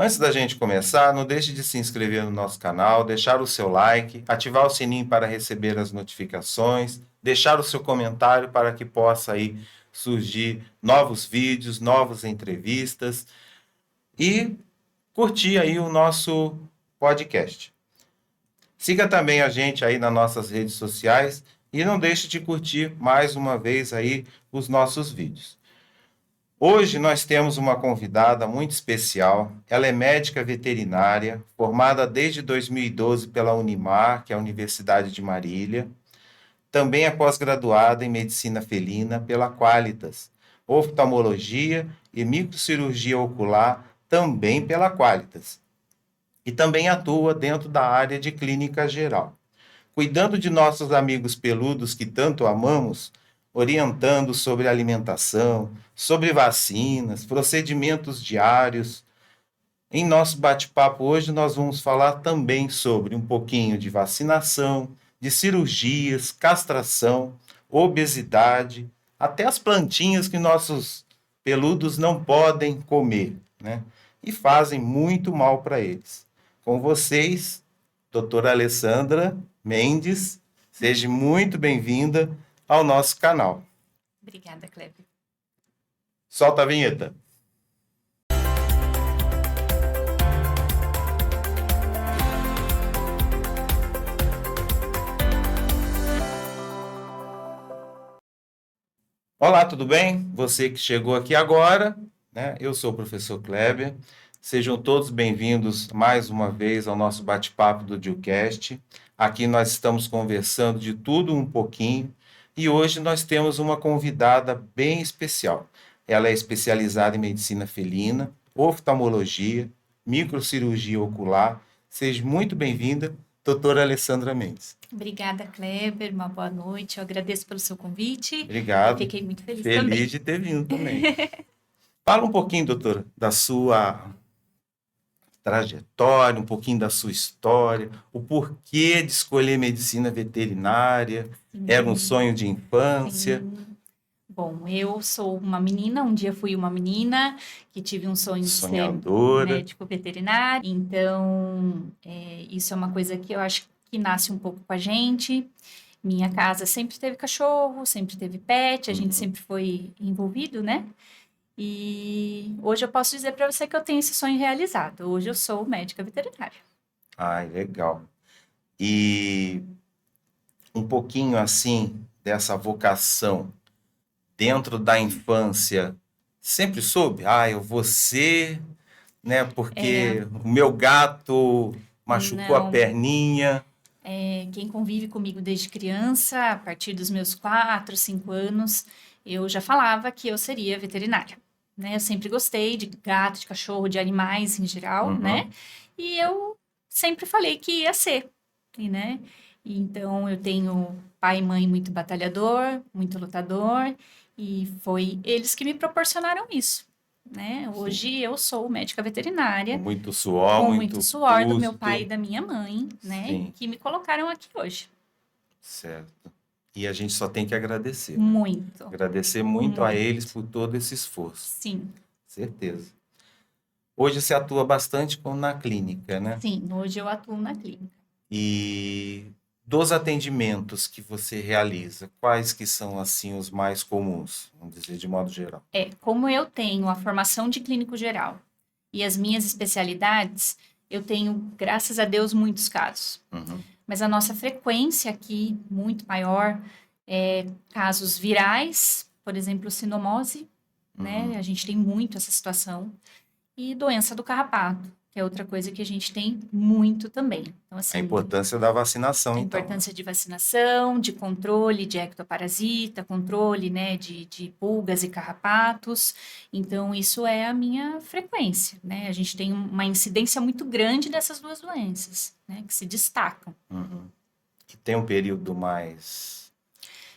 Antes da gente começar, não deixe de se inscrever no nosso canal, deixar o seu like, ativar o sininho para receber as notificações, deixar o seu comentário para que possa aí surgir novos vídeos, novas entrevistas e curtir aí o nosso podcast. Siga também a gente aí nas nossas redes sociais e não deixe de curtir mais uma vez aí os nossos vídeos. Hoje nós temos uma convidada muito especial. Ela é médica veterinária, formada desde 2012 pela Unimar, que é a Universidade de Marília. Também é pós-graduada em medicina felina pela Qualitas, oftalmologia e microcirurgia ocular também pela Qualitas. E também atua dentro da área de clínica geral, cuidando de nossos amigos peludos que tanto amamos, orientando sobre alimentação, sobre vacinas, procedimentos diários. Em nosso bate-papo hoje, nós vamos falar também sobre um pouquinho de vacinação, de cirurgias, castração, obesidade, até as plantinhas que nossos peludos não podem comer, né? E fazem muito mal para eles. Com vocês, doutora Alessandra Mendes, seja muito bem-vinda ao nosso canal. Obrigada, Kleber. Solta a vinheta. Olá, tudo bem? Você que chegou aqui agora, né? Eu sou o professor Kleber. Sejam todos bem-vindos mais uma vez ao nosso bate-papo do DIUcast. Aqui nós estamos conversando de tudo um pouquinho e hoje nós temos uma convidada bem especial. Ela é especializada em medicina felina, oftalmologia, microcirurgia ocular. Seja muito bem-vinda, doutora Alessandra Mendes. Obrigada, Kleber. Uma boa noite. Eu agradeço pelo seu convite. Obrigado. Fiquei muito feliz também. Feliz de ter vindo também. Fala um pouquinho, doutora, da sua trajetória, um pouquinho da sua história, o porquê de escolher medicina veterinária. Era um sonho de infância? Sim. Bom, eu sou uma menina, um dia fui uma menina que tive um sonho de ser médico veterinário. Então, isso é uma coisa que eu acho que nasce um pouco com a gente. Minha casa sempre teve cachorro, sempre teve pet, a gente sempre foi envolvido, né? E hoje eu posso dizer para você que eu tenho esse sonho realizado. Hoje eu sou médica veterinária. Ai, legal. E um pouquinho assim dessa vocação dentro da infância, sempre soube? Ah, eu vou ser, né? Porque o meu gato machucou a perninha. Quem convive comigo desde criança, a partir dos meus 4, 5 anos, eu já falava que eu seria veterinária. Né? Eu sempre gostei de gato, de cachorro, de animais em geral, né? E eu sempre falei que ia ser, né? Então, eu tenho pai e mãe muito batalhador, muito lutador, e foi eles que me proporcionaram isso, né? Hoje eu sou médica veterinária. Com muito suor, com muito suor do meu pai e da minha mãe, né? Sim. Que me colocaram aqui hoje. Certo. E a gente só tem que agradecer. Muito. Agradecer muito a eles por todo esse esforço. Sim. Certeza. Hoje você atua bastante na clínica, né? Sim, hoje eu atuo na clínica. E dos atendimentos que você realiza, quais que são, assim, os mais comuns, vamos dizer, de modo geral? Como eu tenho a formação de clínico geral e as minhas especialidades, eu tenho, graças a Deus, muitos casos. Mas a nossa frequência aqui, muito maior, é casos virais, por exemplo, sinomose, né? A gente tem muito essa situação. E doença do carrapato, que é outra coisa que a gente tem muito também. Então, assim, a importância da vacinação, a importância de vacinação, de controle de ectoparasita, controle, né, de pulgas e carrapatos. Então, isso é a minha frequência, né? A gente tem uma incidência muito grande dessas duas doenças, né, que se destacam. E tem um período mais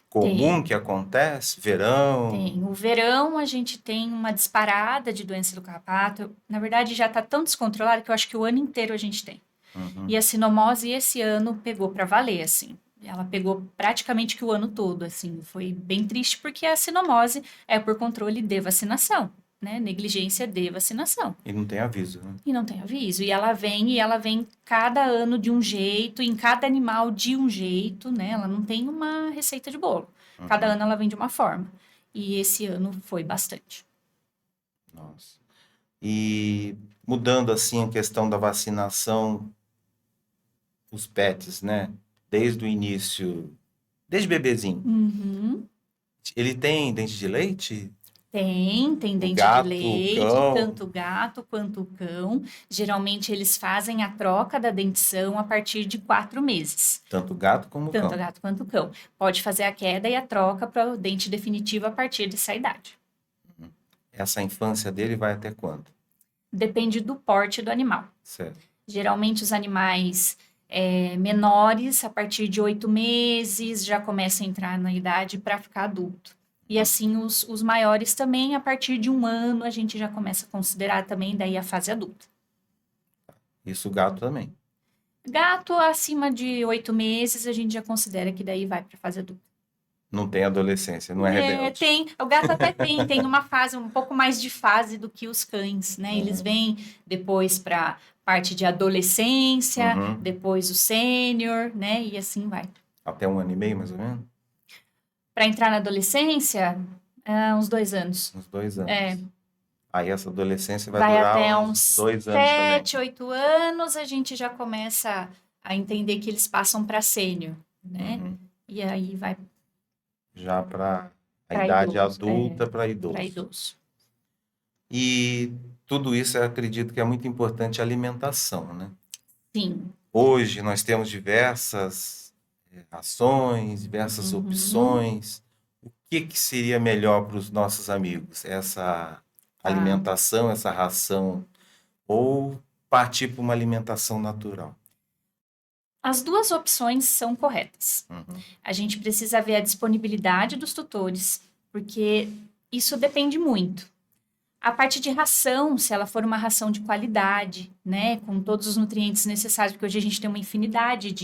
comum que acontece? Verão? Tem. O verão a gente tem uma disparada de doença do carrapato. Na verdade, já está tão descontrolado que eu acho que o ano inteiro a gente tem. E a sinomose esse ano pegou para valer, assim. Ela pegou praticamente que o ano todo, assim. Foi bem triste porque a sinomose é por controle de vacinação, né? Negligência de vacinação. E não tem aviso, né? E não tem aviso. E ela vem cada ano de um jeito, em cada animal de um jeito, né? Ela não tem uma receita de bolo. Cada Uhum. ano ela vem de uma forma. E esse ano foi bastante. Nossa. E mudando assim a questão da vacinação, os pets, né? Desde o início, desde bebezinho. Uhum. Ele tem dente de leite? Tem O dente de gato, o leite, cão, tanto o gato quanto o cão. Geralmente eles fazem a troca da dentição a partir de 4 meses. tanto o gato como o Tanto o cão. gato quanto o cão. Pode fazer a queda e a troca para o dente definitivo a partir dessa idade. Essa infância dele vai até quando? Depende do porte do animal. Certo. Geralmente os animais menores, a partir de 8 meses, já começam a entrar na idade para ficar adulto. E assim os maiores também, a partir de 1 ano, a gente já começa a considerar também daí a fase adulta. Isso o gato também. Gato acima de 8 meses, a gente já considera que daí vai para a fase adulta. Não tem adolescência, não é rebelde. O gato até tem uma fase, um pouco mais de fase do que os cães, né? Eles Uhum. vêm depois para parte de adolescência, Uhum. depois o sênior, né? E assim vai. Até 1 ano e meio, mais ou menos? Para entrar na adolescência, uns 2 anos. Uns 2 anos. É, Aí essa adolescência vai vai durar até uns uns 2 anos também. 7, 8 anos, a gente já começa a entender que eles passam para sênior, né? Uhum. E aí vai Já para a para idade idoso, adulta, para para idoso. idoso. E tudo isso eu acredito que é muito importante a alimentação, né? Sim. Hoje nós temos diversas rações, diversas Uhum. opções. O que seria melhor para os nossos amigos? Essa Tá. alimentação, essa ração, ou partir para uma alimentação natural? As duas opções são corretas. Uhum. A gente precisa ver a disponibilidade dos tutores, porque isso depende muito. A parte de ração, se ela for uma ração de qualidade, né, com todos os nutrientes necessários, porque hoje a gente tem uma infinidade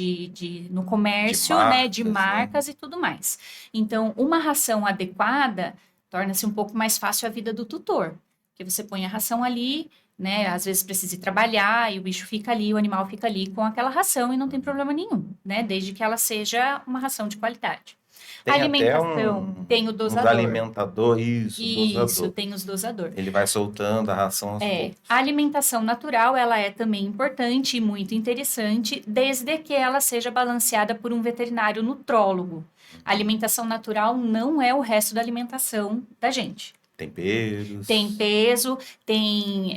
no comércio, né, de marcas, né? marcas e tudo mais. Então, uma ração adequada torna-se um pouco mais fácil a vida do tutor, porque você põe a ração ali, né, às vezes precisa ir trabalhar e o bicho fica ali, o animal fica ali com aquela ração e não tem problema nenhum, né, desde que ela seja uma ração de qualidade. A Tem até alimentação tem o uns dosador. alimentador, isso, Isso, dosador. tem os dosador. Ele vai soltando a ração aos poucos. A alimentação natural, ela é também importante e muito interessante, desde que ela seja balanceada por um veterinário nutrólogo. A alimentação natural não é o resto da alimentação da gente. Temperos. Tem peso, tem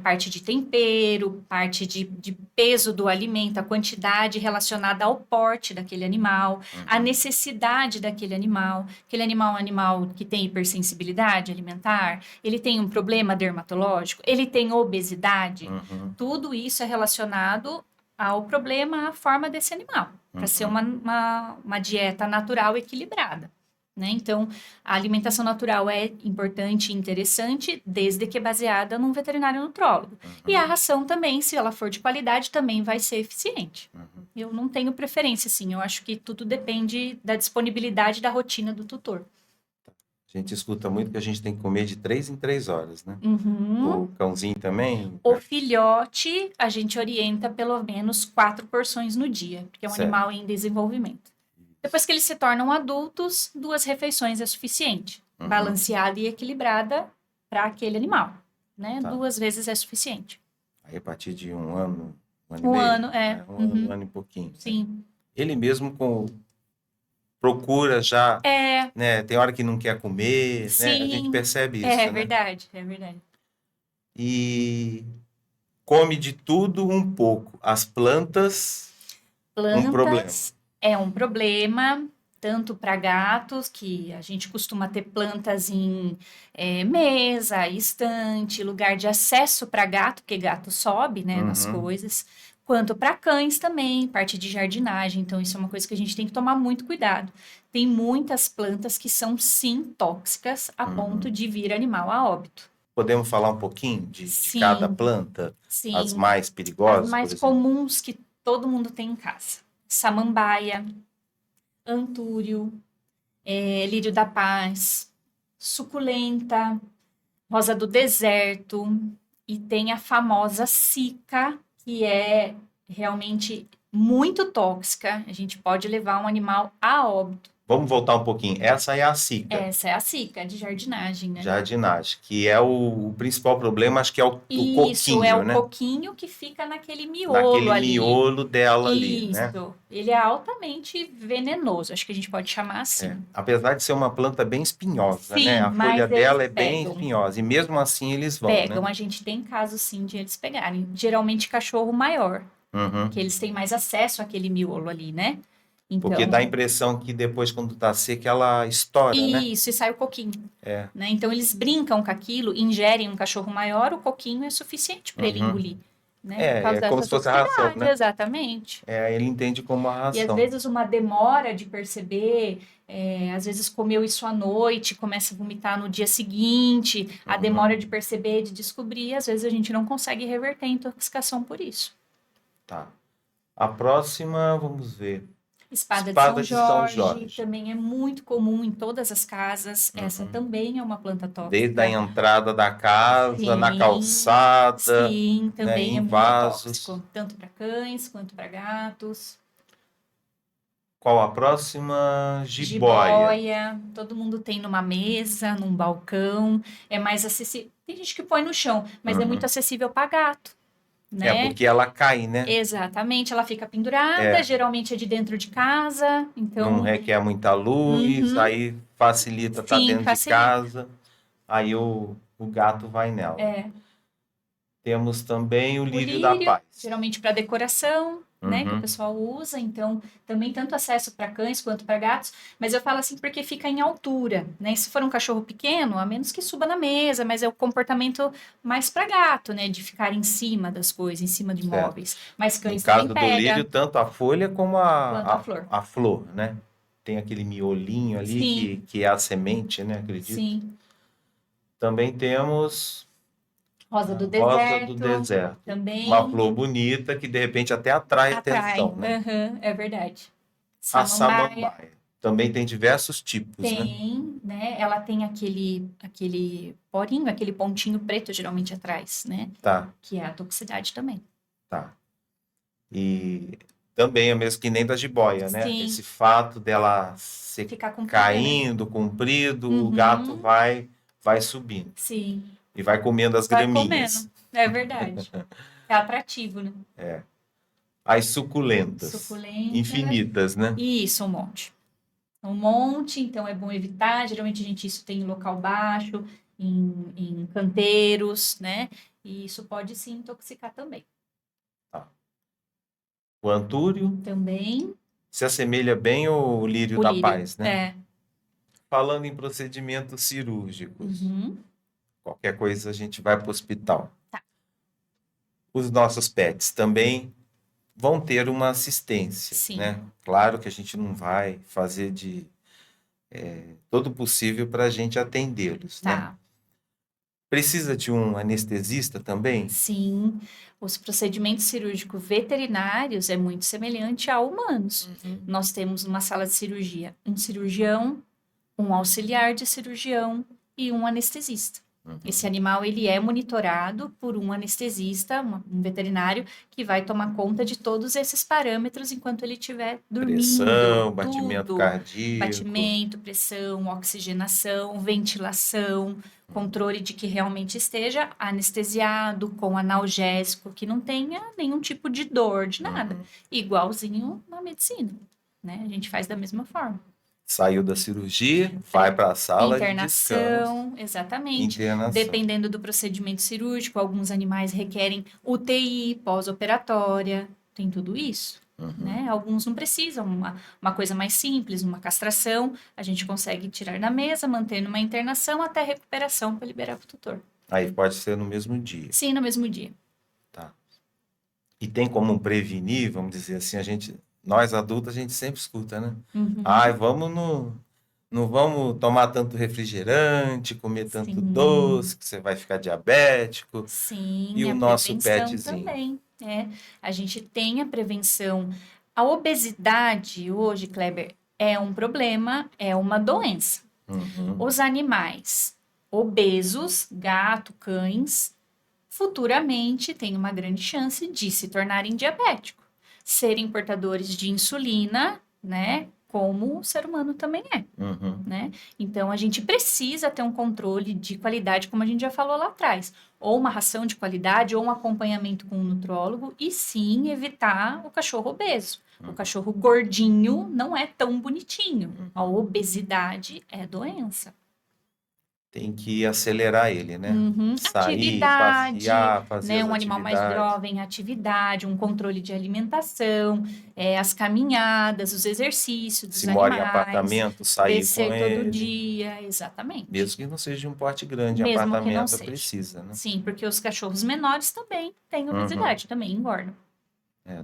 parte de tempero, parte de peso do alimento, a quantidade relacionada ao porte daquele animal, a necessidade daquele animal. Aquele animal é um animal que tem hipersensibilidade alimentar, ele tem um problema dermatológico, ele tem obesidade. Uhum. Tudo isso é relacionado ao problema, à forma desse animal, para ser uma dieta natural equilibrada. Né? Então, a alimentação natural é importante e interessante, desde que é baseada num veterinário nutrólogo. E a ração também, se ela for de qualidade, também vai ser eficiente. Eu não tenho preferência, assim. Eu acho que tudo depende da disponibilidade da rotina do tutor. A gente escuta muito que a gente tem que comer de 3 em 3 horas, né? Uhum. O cãozinho também? O filhote, a gente orienta pelo menos 4 porções no dia, porque é um Certo. animal em desenvolvimento. Depois que eles se tornam adultos, 2 refeições é suficiente. Balanceada e equilibrada para aquele animal. Né? Tá. 2 vezes é suficiente. Aí a partir de 1 ano, 1 ano e 1 meio? ano, Um ano e pouquinho. Sim. Ele mesmo procura já, né? Tem hora que não quer comer, Sim. né? A gente percebe isso, É né? verdade, é verdade. E come de tudo um pouco. As plantas, um problema. Plantas é um problema, tanto para gatos, que a gente costuma ter plantas em mesa, estante, lugar de acesso para gato, porque gato sobe, né, nas coisas, quanto para cães também, parte de jardinagem. Então, isso é uma coisa que a gente tem que tomar muito cuidado. Tem muitas plantas que são, sim, tóxicas a ponto de vir animal a óbito. Podemos falar um pouquinho de Sim. cada planta? Sim. As mais perigosas, As mais por exemplo? comuns que todo mundo tem em casa. Samambaia, antúrio, lírio da paz, suculenta, Rosa do deserto, e tem a famosa cica, que é realmente muito tóxica. A gente pode levar um animal a óbito. Vamos voltar um pouquinho. Essa é a cica, Essa é a cica de jardinagem, né? jardinagem, que é o principal problema, acho que é o Isso, é coquinho, o né? coquinho que fica naquele miolo Naquele ali. miolo dela ali, né? Isso, ele é altamente venenoso, acho que a gente pode chamar É. assim. Apesar de ser uma planta bem espinhosa, né? Sim, A folha mas eles dela é bem pegam. espinhosa, e mesmo assim eles vão, né? Pegam, a gente tem casos sim de eles pegarem. Geralmente cachorro maior, Uhum. que eles têm mais acesso àquele miolo ali, né? Porque dá a Então, impressão que depois, quando tá seca, ela estoura, né? isso, e sai o coquinho, É. né? Então eles brincam com aquilo, ingerem um cachorro maior, o coquinho é suficiente para ele Uhum. engolir, né? Por É causa como dessa se fosse a ração, toxicidade, né? exatamente. É, ele entende como a E às ração. vezes uma demora de perceber, às vezes comeu isso à noite, começa a vomitar no dia seguinte, a Uhum. demora de perceber, de descobrir, às vezes a gente não consegue reverter a intoxicação por isso. Tá. A próxima, vamos ver. Espada de São Espada de São Jorge Jorge. também é muito comum em todas as casas. Essa Uhum. também é uma planta Desde a tóxica. entrada da casa, na Sim, calçada, sim, né, também é em muito vasos. tóxico, tanto para cães quanto para gatos. Qual a próxima? Jiboia. Jiboia, todo mundo tem numa mesa, num balcão, é mais acessível. Tem gente que põe no chão, mas é muito Uhum. acessível para gato, É né? porque ela cai, né? Exatamente, ela fica pendurada, É, geralmente é de dentro de casa, não então, requer muita luz, uhum, aí facilita estar sim, dentro de facilita. casa, aí o gato vai nela. É, Temos também o o lírio da lírio, paz. geralmente para decoração, né, que o Uhum, pessoal usa, então também tanto acesso para cães quanto para gatos, mas eu falo assim porque fica em altura, né? Se for um cachorro pequeno, a menos que suba na mesa, mas é o comportamento mais para gato, né, de ficar em cima das coisas, em cima de certo. móveis. Mas No cães também caso do lírio, pega, tanto a folha como quanto a flor. a flor, né? Tem aquele miolinho ali Sim, que é a semente, né? Acredito. sim. Também temos Rosa a do rosa do deserto deserto. Uma também flor bonita que de repente até atrai atrai. atenção, né? Aham, é verdade. A Samambaia. samambaia. Também tem diversos tipos, né? Tem, né? Ela tem aquele porinho, aquele pontinho preto geralmente atrás, né? Tá, Que é a toxicidade também. tá. E também é mesmo que nem da jiboia, né? Esse Sim, fato dela ser ficar comprida, né? caindo, comprido, o gato Uhum, vai subindo sim. e vai comendo as Vai graminhas. comendo. É verdade. É atrativo, né? As suculentas, Suculenta. infinitas, né? Isso, um monte. Um monte, então é bom evitar. Geralmente a gente isso tem em local baixo, em canteiros, né? E isso pode sim intoxicar também. Tá. O antúrio Também se assemelha bem ao lírio o da lírio. paz, né? É. Falando em procedimentos cirúrgicos, Uhum. qualquer coisa a gente vai para o hospital. Os nossos pets também vão ter uma assistência, Sim, né? Claro que a gente não vai fazer de todo o possível para a gente atendê-los, né? tá. Precisa de um anestesista também? Sim, os procedimentos cirúrgicos veterinários é muito semelhante a humanos. Uhum. Nós temos numa sala de cirurgia um cirurgião, um auxiliar de cirurgião e um anestesista. Esse Uhum. animal ele é monitorado por um anestesista, um veterinário, que vai tomar conta de todos esses parâmetros enquanto ele estiver dormindo, Pressão, batimento tudo, cardíaco. batimento, pressão, oxigenação, ventilação, controle de que realmente esteja anestesiado, com analgésico, que não tenha nenhum tipo de dor, de nada. Uhum. Igualzinho na medicina, né? A gente faz da mesma forma. Saiu da cirurgia, vai Aí, para a sala de descanso, internação, exatamente. internação. Dependendo do procedimento cirúrgico, alguns animais requerem UTI pós-operatória, tem tudo isso, Uhum. né? Alguns não precisam, uma coisa mais simples, uma castração, a gente consegue tirar da mesa, manter numa internação até recuperação para liberar para o tutor. Aí pode ser no mesmo dia, Sim, no mesmo dia. tá? E tem como prevenir, vamos dizer assim, nós adultos, a gente sempre escuta, né? Ai, Uhum. não vamos tomar tanto refrigerante, comer tanto Sim, doce, que você vai ficar diabético. E sim, o a nosso prevenção petzinho? também, né? A gente tem a prevenção. A obesidade hoje, Kleber, é um problema, é uma doença. Uhum. Os animais, obesos, gato, cães, futuramente têm uma grande chance de se tornarem diabéticos, serem portadores de insulina, né? Como o ser humano também é, Uhum. né? Então, a gente precisa ter um controle de qualidade, como a gente já falou lá atrás, ou uma ração de qualidade, ou um acompanhamento com um nutrólogo, e sim evitar o cachorro obeso. O cachorro gordinho não é tão bonitinho. A obesidade é doença. Tem que acelerar ele, né? Uhum. Sair, Atividade, passear, fazer né? as Um animal mais atividades. jovem, atividade, um controle de alimentação, as caminhadas, os exercícios dos Se mora em animais, apartamento, sair com descer todo ele. dia, exatamente. Mesmo que não seja de um porte grande, em Mesmo que não apartamento seja. precisa, né? Sim, porque os cachorros menores também têm Uhum. obesidade, também engordam.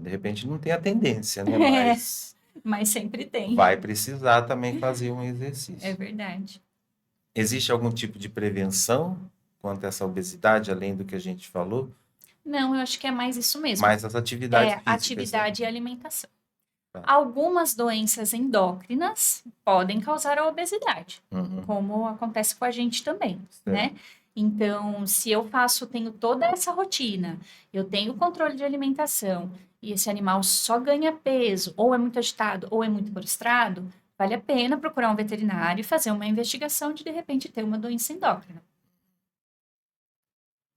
De repente não tem a tendência, né? Mas Mas sempre tem. vai precisar também fazer um É exercício. verdade. Existe algum tipo de prevenção quanto a essa obesidade, além do que a gente falou? Não, eu acho que é mais isso mesmo. Mais as atividades físicas, né? Atividade e alimentação. Tá. Algumas doenças endócrinas podem causar a obesidade, Uhum. como acontece com a gente também, Certo. né? Então, se eu tenho toda essa rotina, eu tenho controle de alimentação e esse animal só ganha peso, ou é muito agitado, ou é muito prostrado, vale a pena procurar um veterinário e fazer uma investigação de repente ter uma doença endócrina.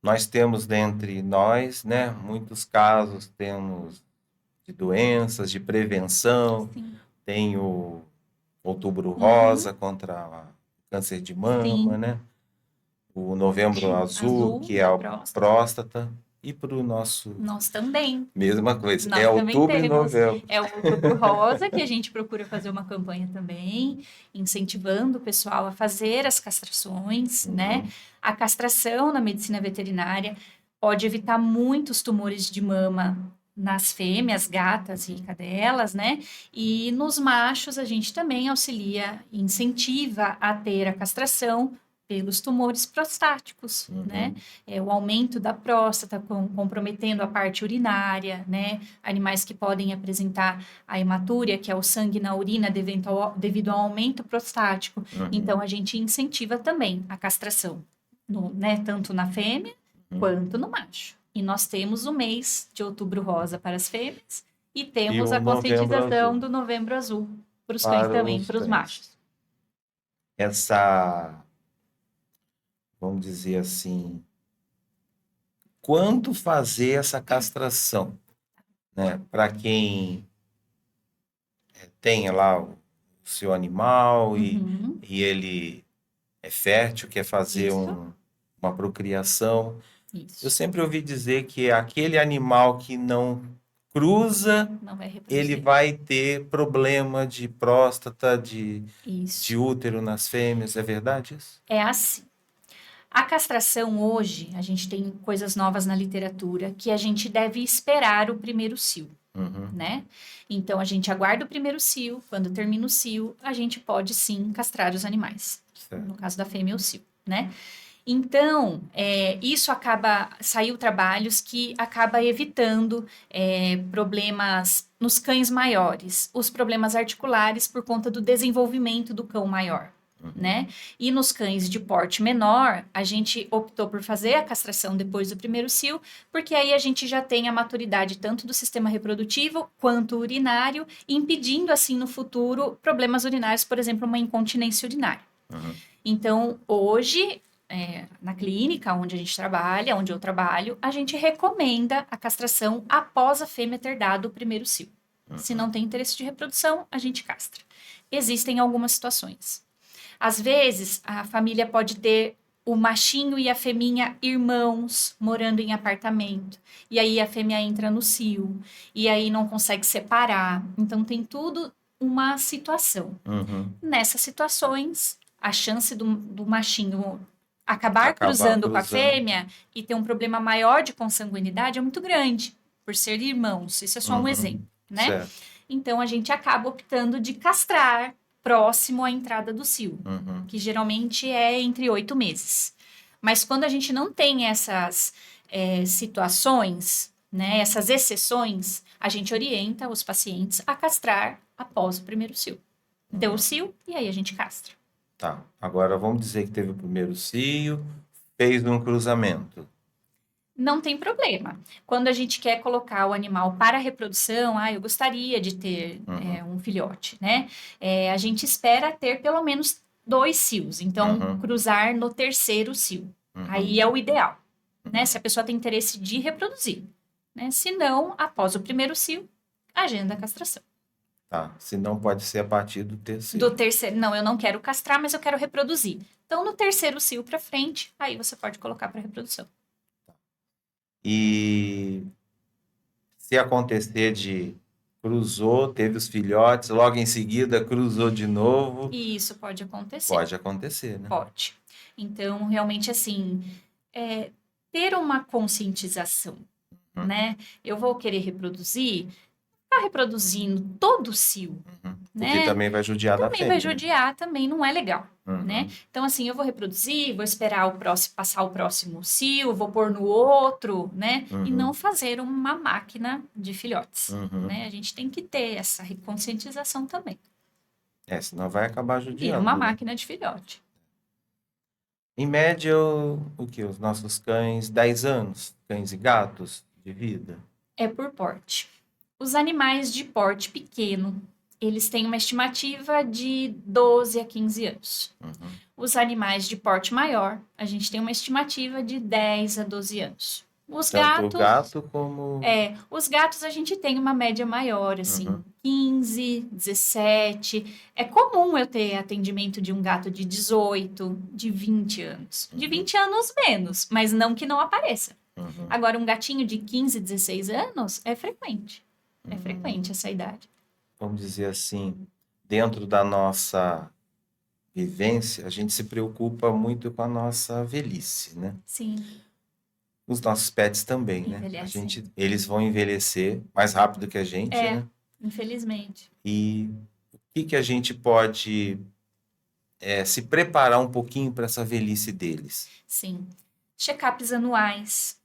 Nós temos dentre nós, né, muitos casos temos de doenças, de prevenção, Sim. tem o Outubro Rosa contra o câncer de mama, Sim. né? O Novembro Azul, que é da a próstata. próstata, e para o nosso, Nós também. mesma coisa, Nós é também outubro e temos. novembro. É o Outubro Rosa, que a gente procura fazer uma campanha também, incentivando o pessoal a fazer as castrações, né? A castração na medicina veterinária pode evitar muitos tumores de mama nas fêmeas, gatas e cadelas, né? E nos machos a gente também auxilia, incentiva a ter a castração pelos tumores prostáticos, né? O aumento da próstata comprometendo a parte urinária, né? Animais que podem apresentar a hematúria, que é o sangue na urina devido ao aumento prostático. Então, a gente incentiva também a castração, né? Tanto na fêmea quanto no macho. E nós temos o mês de Outubro Rosa para as fêmeas e temos o a conscientização Novembro Azul do Novembro Azul para os cães para também, os para os cães. machos. Essa, vamos dizer assim, quando fazer essa castração, né? Para quem tenha lá o seu animal e ele é fértil, quer fazer Isso. uma procriação. Isso. Eu sempre ouvi dizer que aquele animal que não cruza, Não vai reproduzir. ele vai ter problema de próstata, de Isso. útero nas fêmeas. É verdade isso? É assim. A castração hoje, a gente tem coisas novas na literatura que a gente deve esperar o primeiro cio, né? Então, a gente aguarda o primeiro cio, quando termina o cio, a gente pode sim castrar os animais. Certo. No caso da fêmea, o cio, né? Então, saiu trabalhos que acaba evitando problemas nos cães maiores, os problemas articulares por conta do desenvolvimento do cão maior, né? E nos cães de porte menor, a gente optou por fazer a castração depois do primeiro cio, porque aí a gente já tem a maturidade tanto do sistema reprodutivo quanto urinário, impedindo assim no futuro problemas urinários, por exemplo, uma incontinência urinária. Então, hoje, na clínica onde a gente trabalha, onde eu trabalho, a gente recomenda a castração após a fêmea ter dado o primeiro cio. Se não tem interesse de reprodução, a gente castra. Existem algumas situações. Às vezes, a família pode ter o machinho e a fêmea irmãos morando em apartamento. E aí a fêmea entra no cio. E aí não consegue separar. Então, tem tudo uma situação. Nessas situações, a chance do machinho acabar cruzando com a fêmea e ter um problema maior de consanguinidade é muito grande, por ser irmãos. Isso é só um exemplo, né? Certo. Então, a gente acaba optando de castrar próximo à entrada do cio, que geralmente é entre 8 meses. Mas quando a gente não tem essas situações, né, essas exceções, a gente orienta os pacientes a castrar após o primeiro cio. Deu o cio e aí a gente castra. Tá. Agora vamos dizer que teve o primeiro cio, fez um cruzamento. Não tem problema. Quando a gente quer colocar o animal para reprodução, eu gostaria de ter Uhum, um filhote, né? A gente espera ter pelo menos 2 cios, então uhum, cruzar no terceiro cio. uhum, Aí é o ideal, né? Se uhum. a pessoa tem interesse de reproduzir, né? Se não, após o primeiro cio, agenda a castração. Tá. Se não pode ser a partir do Do terceiro. terceiro, não, eu não quero castrar, mas eu quero reproduzir. Então, no terceiro cio para frente, aí você pode colocar para reprodução. E se acontecer de cruzou, teve os filhotes, logo em seguida cruzou de novo, E isso pode acontecer. pode acontecer, né? Pode. Então, realmente, assim, é, ter uma conscientização, Uhum, né? Eu vou querer reproduzir, tá reproduzindo todo o cio, uhum. Porque né? também vai judiar da Também vai fêmea, né? judiar, também não é legal, né? Uhum, Então, assim, eu vou reproduzir, vou esperar o próximo, passar o próximo cio, vou pôr no outro, né? E não uhum, fazer uma máquina de filhotes, uhum. né? A gente tem que ter essa conscientização também. Senão vai acabar Vira uma judiando, né? máquina de filhote. Em média, o que? Os nossos cães, 10 anos, cães e gatos de vida. É por porte. Os animais de porte pequeno, eles têm uma estimativa de 12 a 15 anos. Uhum. Os animais de porte maior, a gente tem uma estimativa de 10 a 12 anos. Tanto o gato como. Os gatos a gente tem uma média maior, assim, Uhum, 15, 17. É comum eu ter atendimento de um gato de 18, de 20 anos. De uhum, 20 anos menos, mas não que não apareça. uhum, Agora, um gatinho de 15, 16 anos é frequente. É frequente uhum. essa idade. Vamos dizer assim, dentro da nossa vivência, a gente se preocupa muito com a nossa velhice, né? Sim, Os nossos pets também, né? envelhecem. Eles vão envelhecer mais rápido que a gente, É, né? infelizmente. E o que que a gente pode se preparar um pouquinho para essa velhice deles? Sim. Check-ups anuais.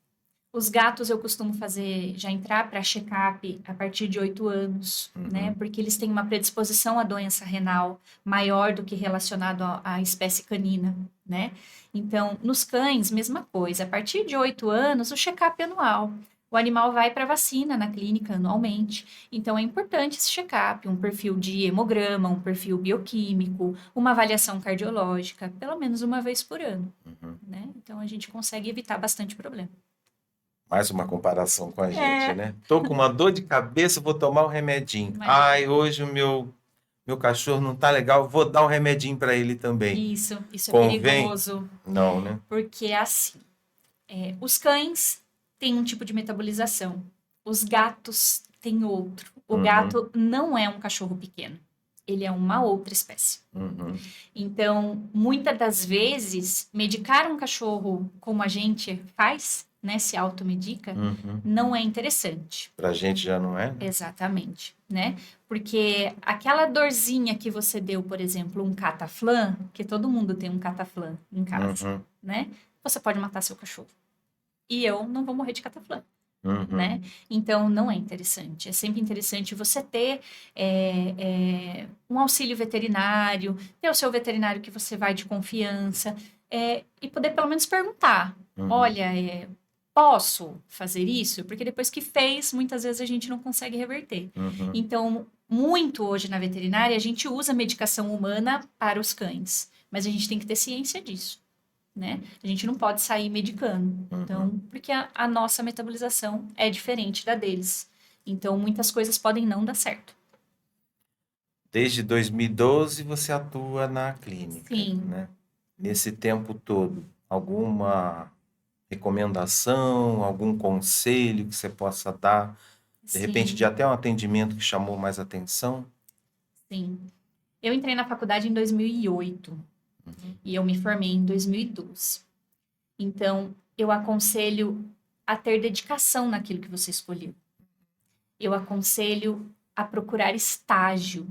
Os gatos eu costumo fazer já entrar para check-up a partir de 8 anos, né? Uhum, Porque eles têm uma predisposição à doença renal maior do que relacionado à espécie canina, né? Então, nos cães, mesma coisa. A partir de 8 anos, o check-up é anual. O animal vai para vacina na clínica anualmente. Então, é importante esse check-up, um perfil de hemograma, um perfil bioquímico, uma avaliação cardiológica, pelo menos uma vez por ano, uhum. né? Então, a gente consegue evitar bastante problema. Mais uma comparação com a gente, É, né? Tô com uma dor de cabeça, vou tomar um remedinho. imagina. Ai, hoje o meu cachorro não tá legal, vou dar um remedinho para ele também. Isso é Convém? perigoso, Não, né? porque é assim, os cães têm um tipo de metabolização, os gatos têm outro. O Uhum, gato não é um cachorro pequeno, ele é uma outra espécie. uhum, Então, muitas das vezes, medicar um cachorro como a gente faz, né, se automedica, uhum. não é interessante. Pra gente já não é, né? Exatamente, né? Porque aquela dorzinha que você deu, por exemplo, um cataflã, que todo mundo tem um cataflã em casa, Uhum, né? Você pode matar seu cachorro. E eu não vou morrer de cataflã, né? uhum, Então, não é interessante. É sempre interessante você ter um auxílio veterinário, ter o seu veterinário que você vai de confiança, e poder pelo menos perguntar: uhum, olha, posso fazer isso? Porque depois que fez, muitas vezes a gente não consegue reverter. uhum. Então, muito hoje na veterinária, a gente usa medicação humana para os cães, mas a gente tem que ter ciência disso, né? A gente não pode sair medicando. Uhum. Então, porque a nossa metabolização é diferente da deles. Então, muitas coisas podem não dar certo. Desde 2012 você atua na clínica, Sim, né? Nesse tempo todo, alguma recomendação, algum conselho que você possa dar? De repente, de sim, até um atendimento que chamou mais atenção? sim. Eu entrei na faculdade em 2008 e eu me formei em 2012. Então, eu aconselho a ter dedicação naquilo que você escolheu. Eu aconselho a procurar estágio.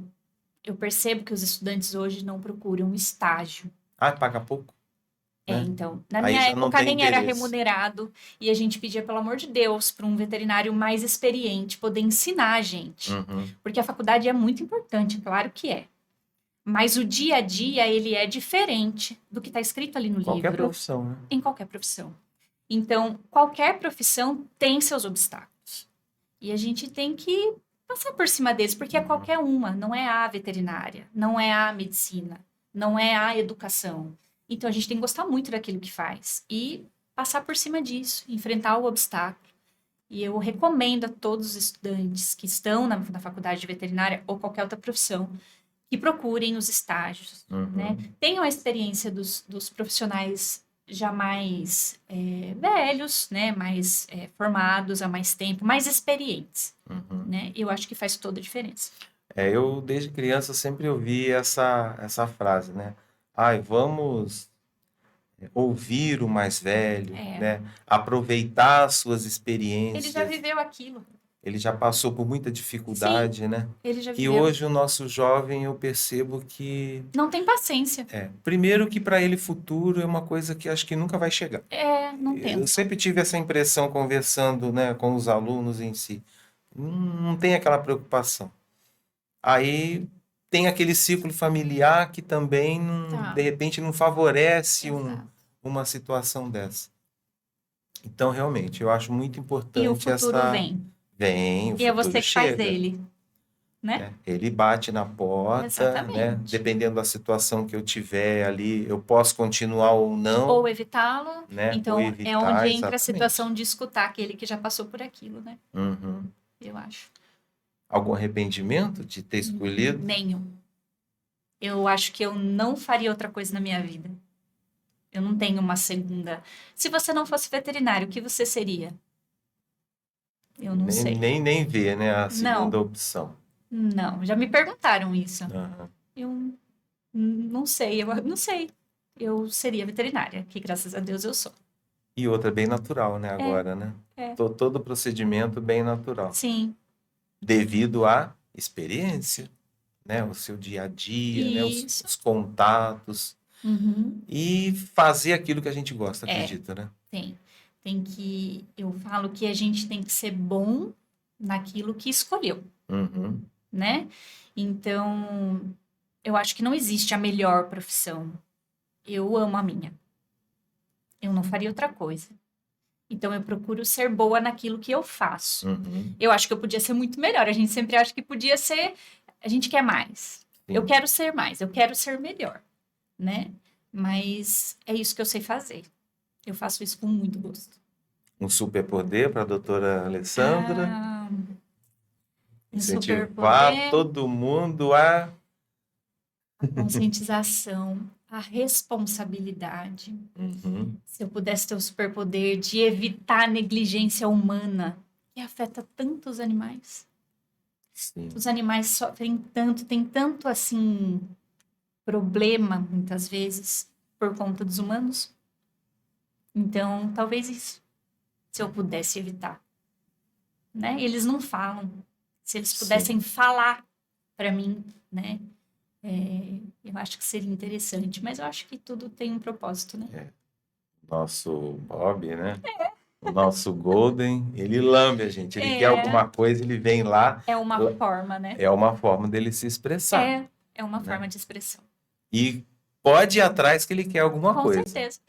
Eu percebo que os estudantes hoje não procuram estágio. Ah, paga pouco, né? Então, na Aí minha já não época tem nem era interesse. remunerado e a gente pedia, pelo amor de Deus, para um veterinário mais experiente poder ensinar a gente. Uhum, Porque a faculdade é muito importante, claro que é. Mas o dia a dia, ele é diferente do que está escrito ali no Qualquer livro, profissão, né? em qualquer profissão. Então, qualquer profissão tem seus obstáculos. E a gente tem que passar por cima deles, porque é qualquer uma, não é a veterinária, não é a medicina, não é a educação. Então, a gente tem que gostar muito daquilo que faz e passar por cima disso, enfrentar o obstáculo. E eu recomendo a todos os estudantes que estão na faculdade de veterinária ou qualquer outra profissão que procurem os estágios, né? Tenham a experiência dos profissionais já mais velhos, né? Mais formados há mais tempo, mais experientes, né? Eu acho que faz toda a diferença. Eu desde criança sempre ouvi essa frase, né? Ai, vamos ouvir o mais velho, né? Aproveitar as suas Ele já experiências. viveu aquilo. Ele já passou por muita dificuldade, né? Ele já E viveu. hoje o nosso jovem, eu percebo que Não tem paciência. primeiro que para ele futuro é uma coisa que acho que nunca vai chegar. Não Eu pensa. sempre tive essa impressão conversando, né, com os alunos em si. Não tem aquela preocupação. Aí tem aquele ciclo familiar que também, Tá. de repente, não favorece Exato. uma situação dessa. Então, realmente, eu acho muito E o importante futuro essa... vem. Vem, o E é futuro você que faz chega. ele, né? Ele bate na porta, Exatamente. né? Dependendo da situação que eu tiver ali, eu posso continuar ou não, Ou evitá-lo. né? Então, Ou é evitar, onde entra a exatamente. situação de escutar aquele que já passou por aquilo, né? Uhum. Eu acho. Algum arrependimento de ter escolhido? Nenhum. Eu acho que eu não faria outra coisa na minha vida. Eu não tenho uma segunda. Se você não fosse veterinário, o que você seria? Eu não sei. Nem ver, né? A segunda Não. opção. Não, já me perguntaram isso. Aham. Eu não sei, eu não sei. Eu seria veterinária, que graças a Deus eu sou. E outra bem natural, né? Agora, né? Todo o procedimento bem natural. Sim. Devido à experiência, né? O seu dia a dia, né? Isso. Os contatos. Uhum. E fazer aquilo que a gente gosta, acredito, né? Tem que. Eu falo que a gente tem que ser bom naquilo que escolheu, Uhum. né? Então, eu acho que não existe a melhor profissão. Eu amo a minha. Eu não faria outra coisa. Então, eu procuro ser boa naquilo que eu faço. Uhum. Eu acho que eu podia ser muito melhor. A gente sempre acha que podia ser. A gente quer mais. Sim. Eu quero ser mais, eu quero ser melhor, né? Mas é isso que eu sei fazer. Eu faço isso com muito gosto. Um superpoder para a doutora Alessandra. Um Incentivar superpoder, todo mundo a... a conscientização, a responsabilidade. Uhum. Se eu pudesse ter o superpoder de evitar a negligência humana, que afeta tantos animais. Sim. Os animais sofrem tanto, tem tanto assim problema muitas vezes por conta dos humanos. Então, talvez isso, se eu pudesse evitar, né? Eles não falam. Se eles pudessem falar para mim, né? Eu acho que seria interessante, mas eu acho que tudo tem um propósito, né? Nosso Bob, né? O nosso Golden, ele lambe a gente. Ele quer alguma coisa, ele vem lá. É uma forma, né? É uma forma dele se expressar. É uma forma de expressão. E pode ir atrás que ele quer alguma coisa. Com certeza.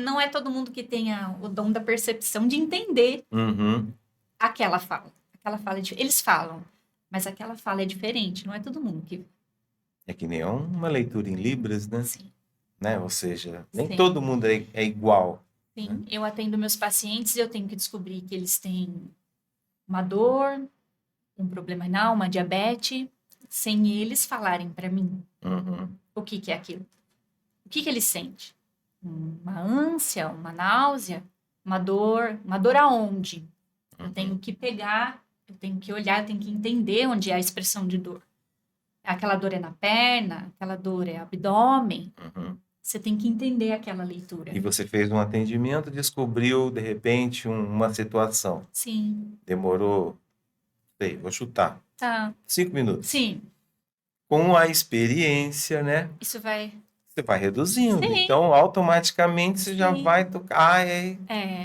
Não é todo mundo que tenha o dom da percepção de entender aquela fala. Aquela fala eles falam, mas aquela fala é diferente. Não é todo mundo que... É que nem uma leitura em Libras, né? Sim. Né? Ou seja, nem Sim. todo mundo é igual. Sim, né? eu atendo meus pacientes e eu tenho que descobrir que eles têm uma dor, um problema renal, uma diabetes, sem eles falarem para mim o que é aquilo. O que eles sentem? Uma ânsia, uma náusea, uma dor aonde? Eu tenho que pegar, eu tenho que olhar, eu tenho que entender onde é a expressão de dor. Aquela dor é na perna, aquela dor é abdômen. Você tem que entender aquela leitura. E você fez um atendimento, descobriu, de repente, uma situação. Sim. Demorou, sei, vou chutar. Tá. 5 minutos. Sim. Com a experiência, né? Isso vai... Você vai reduzindo. Sim. Então, automaticamente, você já vai tocar. É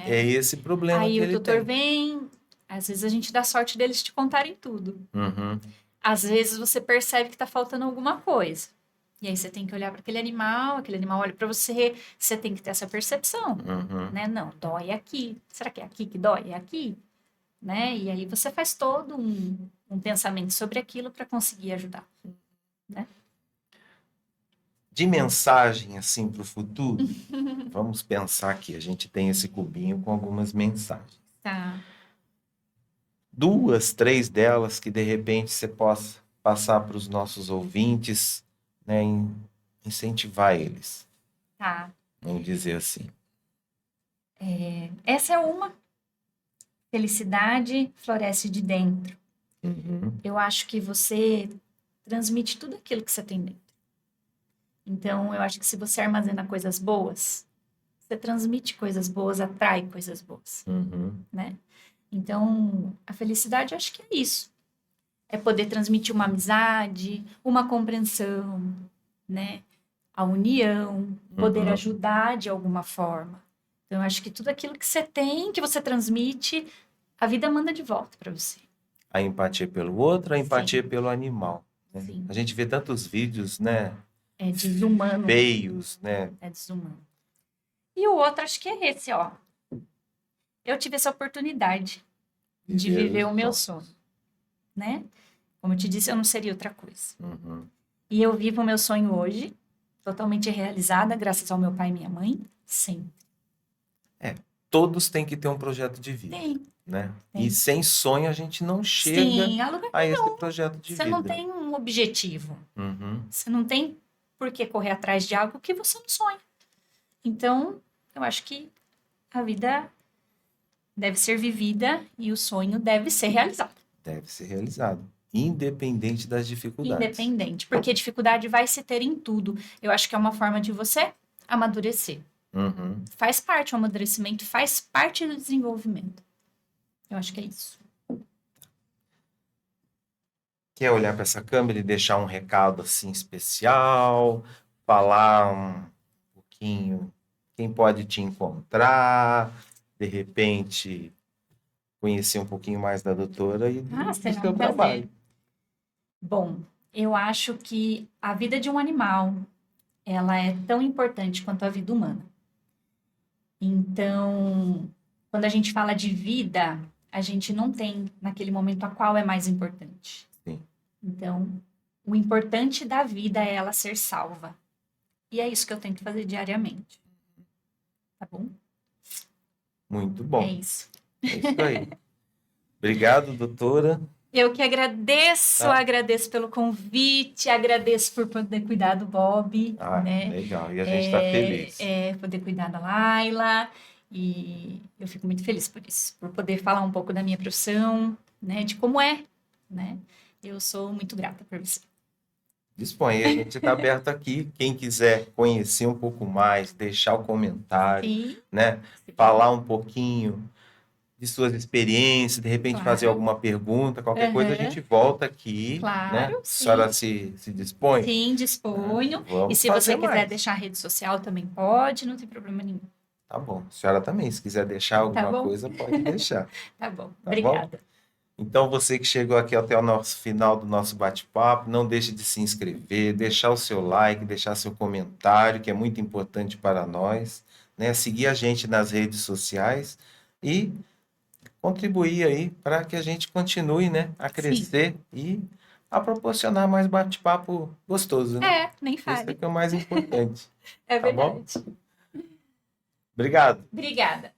esse problema Aí que o ele doutor tem. vem, às vezes a gente dá sorte deles te contarem tudo. Às vezes você percebe que tá faltando alguma coisa. E aí você tem que olhar para aquele animal olha para você, você tem que ter essa percepção, Uhum. né? Não, dói aqui. Será que é aqui que dói? É aqui, né? E aí você faz todo um pensamento sobre aquilo para conseguir ajudar, né? De mensagem, assim, para o futuro, vamos pensar aqui. A gente tem esse cubinho com algumas mensagens. Tá, 2, 3 delas que, de repente, você possa passar para os nossos ouvintes, né? Incentivar eles, tá. vamos dizer assim. Essa é uma. Felicidade floresce de dentro. Uhum. Eu acho que você transmite tudo aquilo que você tem dentro. Então, eu acho que se você armazena coisas boas, você transmite coisas boas, atrai coisas boas, Uhum. né? Então, a felicidade, eu acho que é isso. É poder transmitir uma amizade, uma compreensão, né? A união, poder Uhum. ajudar de alguma forma. Então, eu acho que tudo aquilo que você tem, que você transmite, a vida manda de volta para você. A empatia pelo outro, a empatia Sim, pelo animal, né? sim. A gente vê tantos vídeos, né? É desumano. Feios, né? É desumano. E o outro, acho que é esse, ó. Eu tive essa oportunidade de viver o meu sonho, né? Como eu te disse, eu não seria outra coisa. Uhum. E eu vivo o meu sonho hoje, totalmente realizada, graças ao meu pai e minha mãe. Sim. Todos têm que ter um projeto de vida, Tem, né? tem. E sem sonho a gente não chega Sim, a lugar a esse nenhum. projeto de Você não vida. tem um objetivo. Uhum. Você não tem por que correr atrás de algo que você não sonha. Então, eu acho que a vida deve ser vivida e o sonho deve ser realizado. Deve ser realizado, independente das dificuldades. Independente, porque dificuldade vai se ter em tudo. Eu acho que é uma forma de você amadurecer. Uhum. Faz parte, o amadurecimento faz parte do desenvolvimento. Eu acho que é isso. Quer olhar para essa câmera e deixar um recado assim especial, falar um pouquinho quem pode te encontrar, de repente conhecer um pouquinho mais da doutora e do Será seu um prazer. trabalho. Bom, eu acho que a vida de um animal, ela é tão importante quanto a vida humana. Então, quando a gente fala de vida, a gente não tem naquele momento a qual é mais importante. Sim. Então, o importante da vida é ela ser salva. E é isso que eu tento fazer diariamente. Tá bom? Muito É bom. isso. É isso aí. Obrigado, doutora. Eu que agradeço, Tá. agradeço pelo convite, agradeço por poder cuidar do Bob, né? Legal. E a gente está feliz. Poder cuidar da Laila. E eu fico muito feliz por isso, por poder falar um pouco da minha profissão, né? De como é, né? Eu sou muito grata por você. Dispõe, a gente está aberto aqui. Quem quiser conhecer um pouco mais, deixar o comentário, Sim, né? Falar um pouquinho de suas experiências, de repente fazer claro. alguma pergunta, qualquer coisa, a Aham. gente volta aqui, né? Claro, A senhora sim. se dispõe? Sim, disponho. E Vamos se fazer você quiser mais. deixar a rede social também pode, não tem problema nenhum. Tá bom. A senhora também, se quiser deixar Tá alguma bom? coisa, pode deixar, Tá bom. tá bom? Obrigada. Então, você que chegou aqui até o nosso final do nosso bate-papo, não deixe de se inscrever, deixar o seu like, deixar seu comentário, que é muito importante para nós, né? Seguir a gente nas redes sociais e contribuir aí para que a gente continue, né, a Sim. crescer e a proporcionar mais bate-papo gostoso, né? Nem Isso é fale. que é o mais importante, É tá bom? verdade. Obrigado. Obrigada.